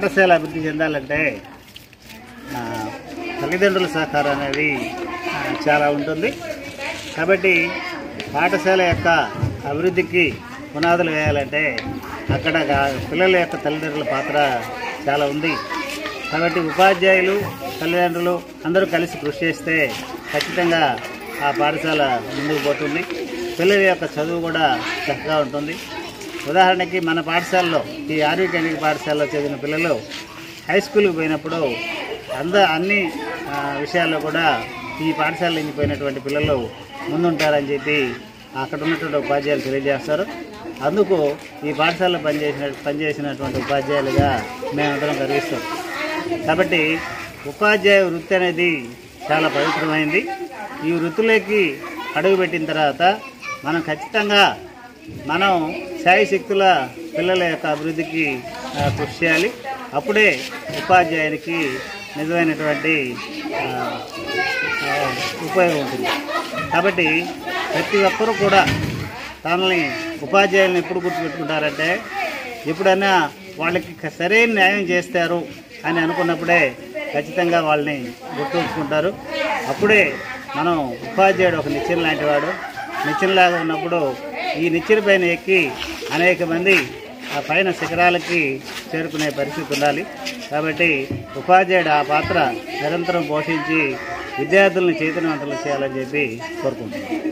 పాఠశాల అభివృద్ధి చెందాలంటే తల్లిదండ్రుల సహకారం అనేది చాలా ఉంటుంది. కాబట్టి పాఠశాల యొక్క అభివృద్ధికి పునాదులు వేయాలంటే అక్కడ పిల్లల యొక్క తల్లిదండ్రుల పాత్ర చాలా ఉంది. కాబట్టి ఉపాధ్యాయులు, తల్లిదండ్రులు అందరూ కలిసి కృషి చేస్తే ఖచ్చితంగా ఆ పాఠశాల ముందుకు పోతుంది. పిల్లల యొక్క చదువు కూడా చక్కగా ఉంటుంది. ఉదాహరణకి మన పాఠశాలలో, ఈ ఆర్వి కేంద్రీయ పాఠశాలలో చదివిన పిల్లలు హై స్కూల్కి పోయినప్పుడు అన్ని విషయాల్లో కూడా ఈ పాఠశాల నుంచి పోయినటువంటి పిల్లలు ముందుంటారని చెప్పి అక్కడ ఉన్నటువంటి ఉపాధ్యాయులు తెలియజేస్తారు. అందుకు ఈ పాఠశాలలో పనిచేసినటువంటి ఉపాధ్యాయులుగా మేమందరం గర్విస్తాం. కాబట్టి ఉపాధ్యాయ వృత్తి అనేది చాలా పవిత్రమైంది. ఈ వృత్తిలోకి అడుగుపెట్టిన తర్వాత మనం ఖచ్చితంగా శాయశక్తుల పిల్లల యొక్క అభివృద్ధికి కృషి చేయాలి. అప్పుడే ఉపాధ్యాయునికి నిజమైనటువంటి ఉపయోగం ఉంటుంది. కాబట్టి ప్రతి ఒక్కరూ కూడా తనని ఉపాధ్యాయులను ఎప్పుడు గుర్తుపెట్టుకుంటారంటే ఎప్పుడైనా వాళ్ళకి సరైన న్యాయం చేస్తారు అని అనుకున్నప్పుడే ఖచ్చితంగా వాళ్ళని గుర్తుంచుకుంటారు. అప్పుడే మనం ఉపాధ్యాయుడు ఒక నిచ్చెన లాంటి వాడు. నిచ్చెనలాగా ఉన్నప్పుడు ఈ నిచ్చెన పైన ఎక్కి అనేక మంది ఆ పైన శిఖరాలకి చేరుకునే పరిస్థితి ఉండాలి. కాబట్టి ఉపాధ్యాయుడు ఆ పాత్ర నిరంతరం పోషించి విద్యార్థులను చైతన్యవంతులు చేయాలని చెప్పి కోరుకుంటున్నాను.